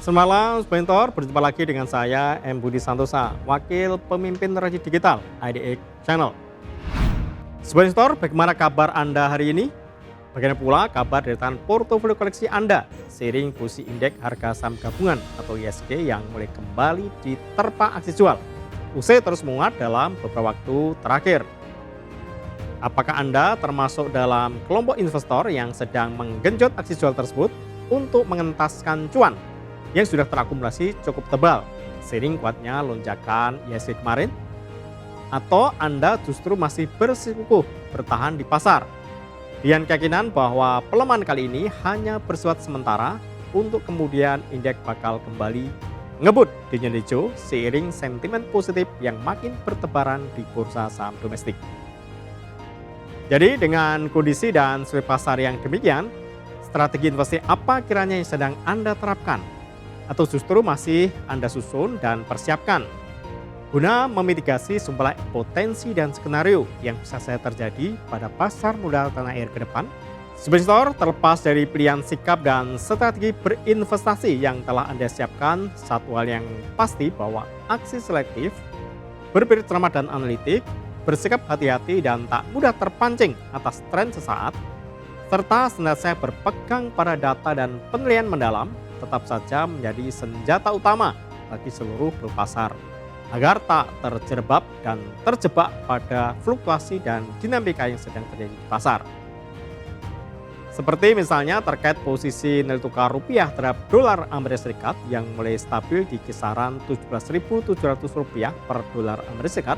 Selamat malam, Sebentor. Berjumpa lagi dengan saya, M. Budi Santosa, Wakil Pemimpin Raja Digital IDX Channel. Sebentor, bagaimana kabar Anda hari ini? Bagaimana pula kabar deretan portofolio koleksi Anda seiring posisi indeks harga saham gabungan atau ISG yang mulai kembali diterpa aksi jual usai terus menguat dalam beberapa waktu terakhir. Apakah Anda termasuk dalam kelompok investor yang sedang menggenjot aksi jual tersebut untuk mengentaskan cuan yang sudah terakumulasi cukup tebal seiring kuatnya lonjakan ISG kemarin? Atau Anda justru masih bersikukuh bertahan di pasar dengan keyakinan bahwa pelemahan kali ini hanya bersifat sementara untuk kemudian indeks bakal kembali ngebut di nilai hijau seiring sentimen positif yang makin bertebaran di bursa saham domestik. Jadi dengan kondisi dan sulitnya pasar yang demikian, strategi investasi apa kiranya yang sedang Anda terapkan? Atau justru masih Anda susun dan persiapkan guna memitigasi sejumlah potensi dan skenario yang bisa saja terjadi pada pasar modal tanah air ke depan? Sebentar, terlepas dari pilihan sikap dan strategi berinvestasi yang telah Anda siapkan, satu hal yang pasti bahwa aksi selektif, berpikir cermat dan analitik, bersikap hati-hati dan tak mudah terpancing atas tren sesaat, serta senantiasa berpegang pada data dan penilaian mendalam tetap saja menjadi senjata utama bagi seluruh pelaku pasar agar tak terjebak dan terjebak pada fluktuasi dan dinamika yang sedang terjadi di pasar. Seperti misalnya terkait posisi nilai tukar rupiah terhadap dolar Amerika Serikat yang mulai stabil di kisaran Rp17.700 per dolar Amerika Serikat,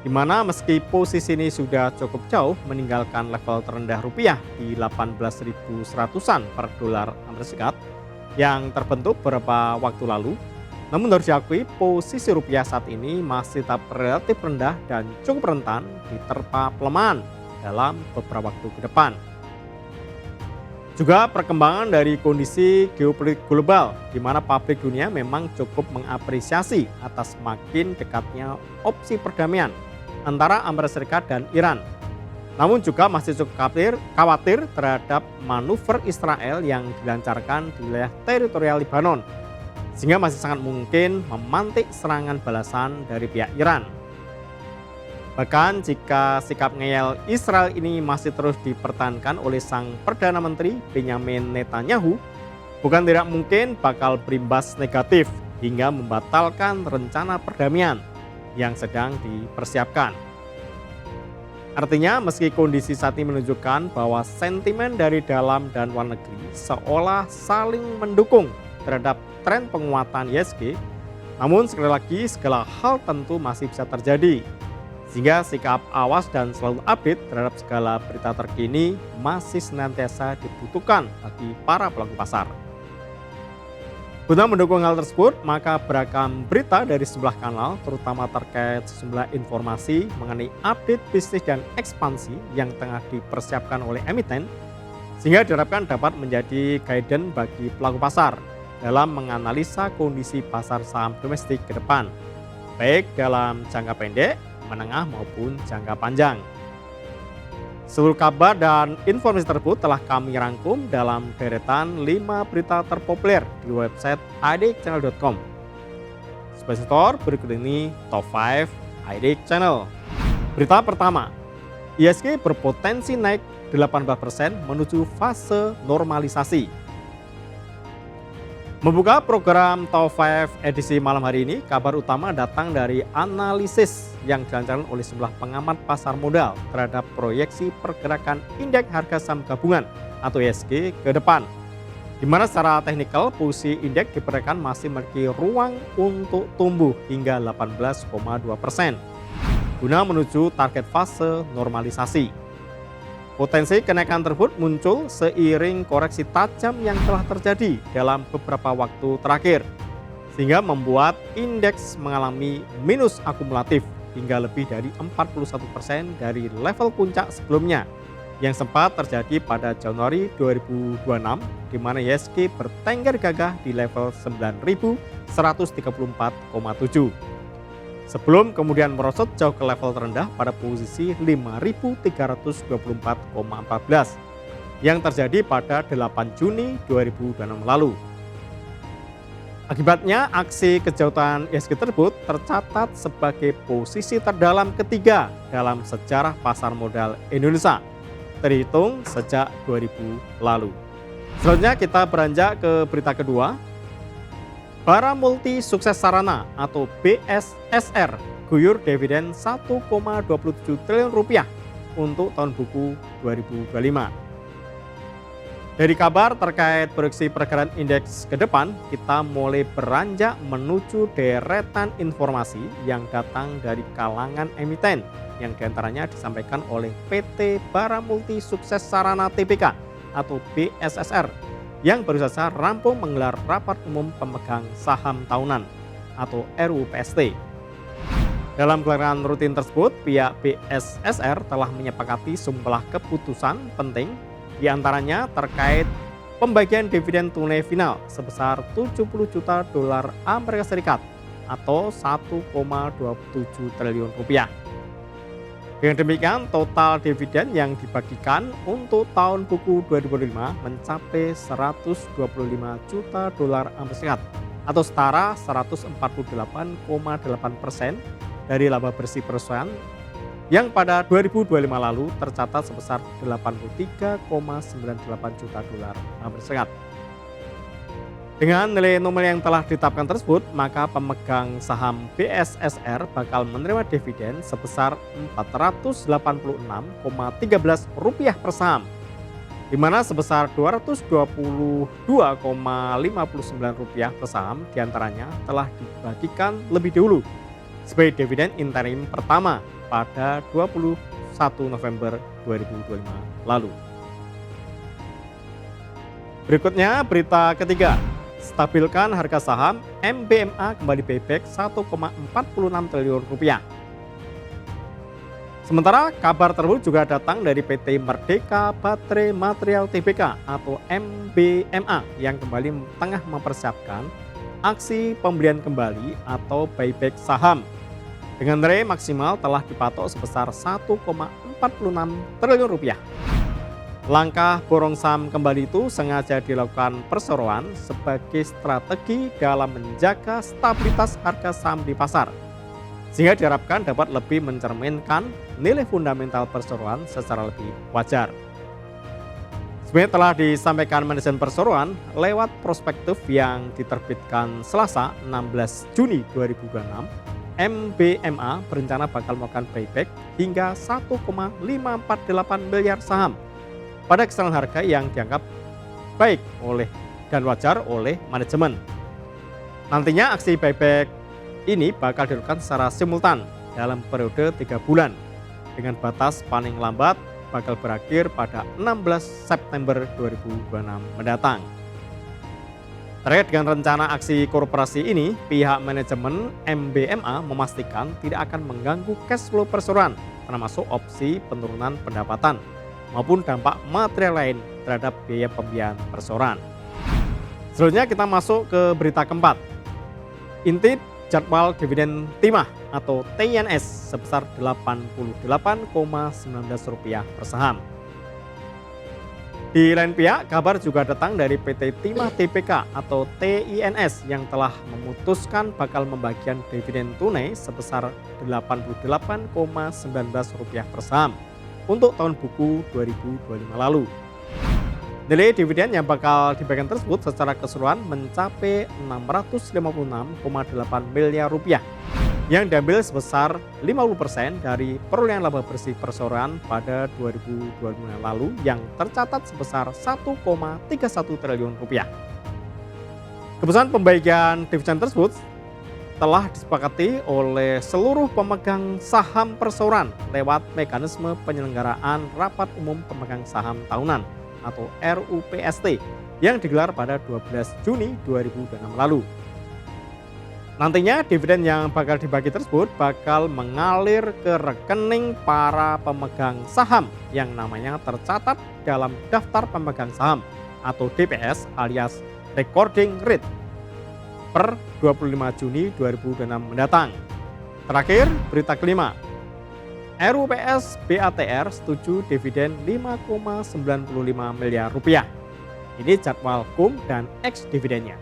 di mana meski posisi ini sudah cukup jauh meninggalkan level terendah rupiah di 18.100-an per dolar Amerika Serikat yang terbentuk beberapa waktu lalu, namun harus diakui posisi rupiah saat ini masih tetap relatif rendah dan cukup rentan diterpa pelemahan dalam beberapa waktu ke depan. Juga perkembangan dari kondisi geopolitik global di mana publik dunia memang cukup mengapresiasi atas makin dekatnya opsi perdamaian antara Amerika Serikat dan Iran. Namun juga masih cukup khawatir terhadap manuver Israel yang dilancarkan di wilayah teritorial Lebanon, sehingga masih sangat mungkin memantik serangan balasan dari pihak Iran. Bahkan jika sikap ngeyel Israel ini masih terus dipertahankan oleh sang Perdana Menteri Benjamin Netanyahu, bukan tidak mungkin bakal berimbas negatif hingga membatalkan rencana perdamaian yang sedang dipersiapkan. Artinya meski kondisi saat ini menunjukkan bahwa sentimen dari dalam dan luar negeri seolah saling mendukung terhadap tren penguatan ISG, namun sekali lagi segala hal tentu masih bisa terjadi. Sehingga sikap awas dan selalu update terhadap segala berita terkini masih senantiasa dibutuhkan bagi para pelaku pasar. Guna mendukung hal tersebut, maka beragam berita dari sebelah kanal, terutama terkait sejumlah informasi mengenai update bisnis dan ekspansi yang tengah dipersiapkan oleh emiten, sehingga diharapkan dapat menjadi guidance bagi pelaku pasar dalam menganalisa kondisi pasar saham domestik ke depan, baik dalam jangka pendek, menengah maupun jangka panjang. Seluruh kabar dan informasi tersebut telah kami rangkum dalam deretan 5 berita terpopuler di website idxchannel.com. Spesitor berikut ini Top 5 IDX Channel. Berita pertama, ISG berpotensi naik 18% menuju fase normalisasi. Membuka program Top 5 edisi malam hari ini, kabar utama datang dari analisis yang dilancarkan oleh sejumlah pengamat pasar modal terhadap proyeksi pergerakan indeks harga saham gabungan atau ISG ke depan. Di mana secara teknikal posisi indeks diperkirakan masih memiliki ruang untuk tumbuh hingga 18,2% guna menuju target fase normalisasi. Potensi kenaikan tersebut muncul seiring koreksi tajam yang telah terjadi dalam beberapa waktu terakhir, sehingga membuat indeks mengalami minus akumulatif hingga lebih dari 41% dari level puncak sebelumnya yang sempat terjadi pada Januari 2026, di mana ISG bertengger gagah di level 9.134,7. Sebelum kemudian merosot jauh ke level terendah pada posisi 5.324,14 yang terjadi pada 8 Juni 2026 lalu. Akibatnya, aksi kejahatan IHSG tersebut tercatat sebagai posisi terdalam ketiga dalam sejarah pasar modal Indonesia, terhitung sejak 2000 lalu. Selanjutnya kita beranjak ke berita kedua. Bara Multi Sukses Sarana atau BSSR guyur dividen 1,27 triliun rupiah untuk tahun buku 2025. Dari kabar terkait proyeksi pergerakan indeks ke depan, kita mulai beranjak menuju deretan informasi yang datang dari kalangan emiten, yang diantaranya disampaikan oleh PT Bara Multi Sukses Sarana Tbk atau BSSR, yang baru saja rampung menggelar rapat umum pemegang saham tahunan atau RUPST. Dalam gelaran rutin tersebut, pihak BSSR telah menyepakati sejumlah keputusan penting, diantaranya terkait pembagian dividen tunai final sebesar 70 juta dolar Amerika Serikat atau 1,27 triliun rupiah. Dengan demikian, total dividen yang dibagikan untuk tahun buku 2025 mencapai 125 juta dolar Amerika Serikat atau setara 148,8% dari laba bersih perusahaan yang pada 2025 lalu tercatat sebesar 83,98 juta dolar Amerika Serikat. Dengan nilai nominal yang telah ditetapkan tersebut, maka pemegang saham BSSR bakal menerima dividen sebesar Rp486,13 per saham, di mana sebesar Rp222,59 per saham diantaranya telah dibagikan lebih dahulu sebagai dividen interim pertama pada 21 November 2025 lalu. Berikutnya berita ketiga. Stabilkan harga saham, MBMA kembali buyback 1,46 triliun rupiah. Sementara kabar tersebut juga datang dari PT Merdeka Baterai Material Tbk atau MBMA yang kembali tengah mempersiapkan aksi pembelian kembali atau buyback saham dengan nilai maksimal telah dipatok sebesar 1,46 triliun rupiah. Langkah borong saham kembali itu sengaja dilakukan perseroan sebagai strategi dalam menjaga stabilitas harga saham di pasar, sehingga diharapkan dapat lebih mencerminkan nilai fundamental perseroan secara lebih wajar. Sebenarnya telah disampaikan manajemen perseroan lewat prospektus yang diterbitkan Selasa 16 Juni 2026, MBMA berencana bakal melakukan buyback hingga 1,548 miliar saham pada kisaran harga yang dianggap baik dan wajar oleh manajemen. Nantinya aksi buyback ini bakal dilakukan secara simultan dalam periode 3 bulan dengan batas paling lambat bakal berakhir pada 16 September 2026 mendatang. Terkait dengan rencana aksi korporasi ini, pihak manajemen MBMA memastikan tidak akan mengganggu cash flow perseroan, termasuk opsi penurunan pendapatan maupun dampak material lain terhadap biaya pembiayaan perseroan. Selanjutnya kita masuk ke berita keempat. Intip jadwal dividen timah atau TINS sebesar Rp88,19 per saham. Di lain pihak, kabar juga datang dari PT Timah Tbk atau TINS yang telah memutuskan bakal membagikan dividen tunai sebesar Rp88,19 per saham untuk tahun buku 2025 lalu. Nilai dividen yang bakal dibagikan tersebut secara keseluruhan mencapai Rp656,8 miliar yang diambil sebesar 50% dari perolehan laba bersih perseroan pada 2025 lalu yang tercatat sebesar Rp1,31 triliun. Keputusan pembagian dividen tersebut telah disepakati oleh seluruh pemegang saham perseroan lewat mekanisme penyelenggaraan Rapat Umum Pemegang Saham Tahunan atau RUPST yang digelar pada 12 Juni 2026 lalu. Nantinya dividen yang bakal dibagi tersebut bakal mengalir ke rekening para pemegang saham yang namanya tercatat dalam daftar pemegang saham atau DPS alias Recording Rate per 25 Juni 2026 mendatang. Terakhir, berita kelima. RUPS BATR setuju dividen Rp5,95 miliar. Ini jadwal KUM dan ex dividennya.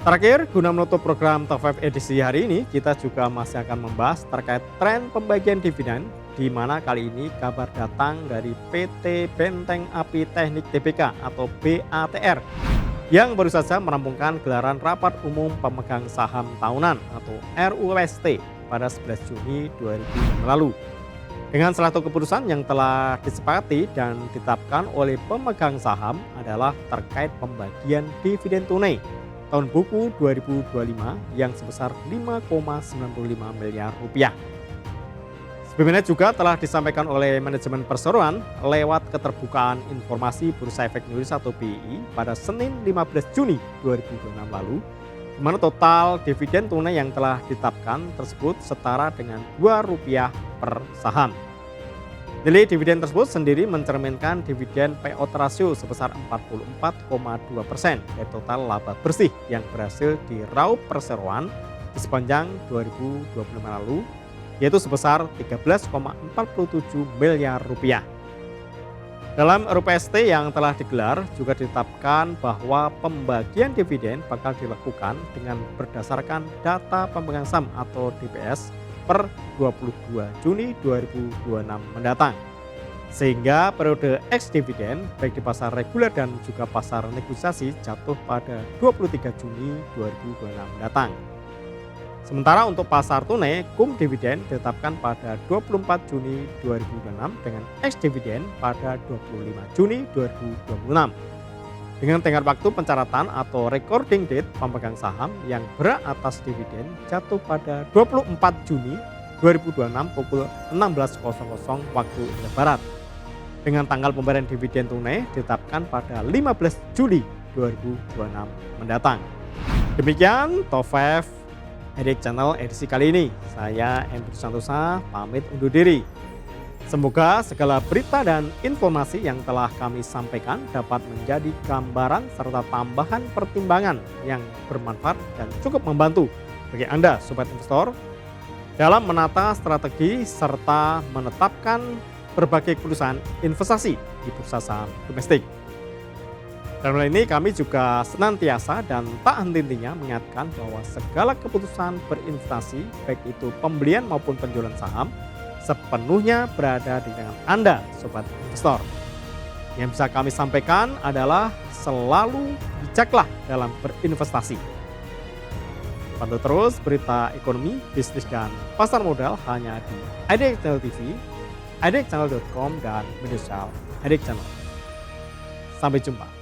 Terakhir, guna menutup program Top 5 edisi hari ini, kita juga masih akan membahas terkait tren pembagian dividen, di mana kali ini kabar datang dari PT Benteng Api Teknik Tbk atau BATR yang baru saja merampungkan gelaran rapat umum pemegang saham tahunan atau RUST pada 11 Juni 2020 lalu. Dengan salah satu keputusan yang telah disepakati dan ditetapkan oleh pemegang saham adalah terkait pembagian dividen tunai tahun buku 2025 yang sebesar 5,95 miliar rupiah. Sebelumnya juga telah disampaikan oleh manajemen perseroan lewat keterbukaan informasi Bursa Efek Indonesia atau BI pada Senin 15 Juni 2026 lalu, di mana total dividen tunai yang telah ditetapkan tersebut setara dengan Rp2 per saham. Nilai dividen tersebut sendiri mencerminkan dividen payout ratio sebesar 44,2% dari total laba bersih yang berhasil diraup perseroan di sepanjang 2025 lalu, yaitu sebesar 13,47 miliar rupiah. Dalam RUPST yang telah digelar juga ditetapkan bahwa pembagian dividen bakal dilakukan dengan berdasarkan data pemegang saham atau DPS per 22 Juni 2026 mendatang. Sehingga periode ex dividen baik di pasar reguler dan juga pasar negosiasi jatuh pada 23 Juni 2026 mendatang. Sementara untuk pasar tunai, cum dividen ditetapkan pada 24 Juni 2026 dengan ex dividen pada 25 Juni 2026. Dengan tenggat waktu pencaratan atau recording date pemegang saham yang berhak atas dividen jatuh pada 24 Juni 2026 pukul 16.00 waktu Indonesia Barat. Dengan tanggal pemberian dividen tunai ditetapkan pada 15 Juli 2026 mendatang. Demikian Top 5 Edek Channel edisi kali ini. Saya M. Budi Santosa pamit undur diri. Semoga segala berita dan informasi yang telah kami sampaikan dapat menjadi gambaran serta tambahan pertimbangan yang bermanfaat dan cukup membantu bagi Anda Sobat Investor dalam menata strategi serta menetapkan berbagai keputusan investasi di bursa saham domestik. Dalam hal ini kami juga senantiasa dan tak henti-hentinya mengingatkan bahwa segala keputusan berinvestasi baik itu pembelian maupun penjualan saham sepenuhnya berada di tangan Anda Sobat Investor. Yang bisa kami sampaikan adalah selalu bijaklah dalam berinvestasi. Pantau terus berita ekonomi, bisnis dan pasar modal hanya di IDX Channel TV, idxchannel.com dan media sosial IDX Channel. Sampai jumpa.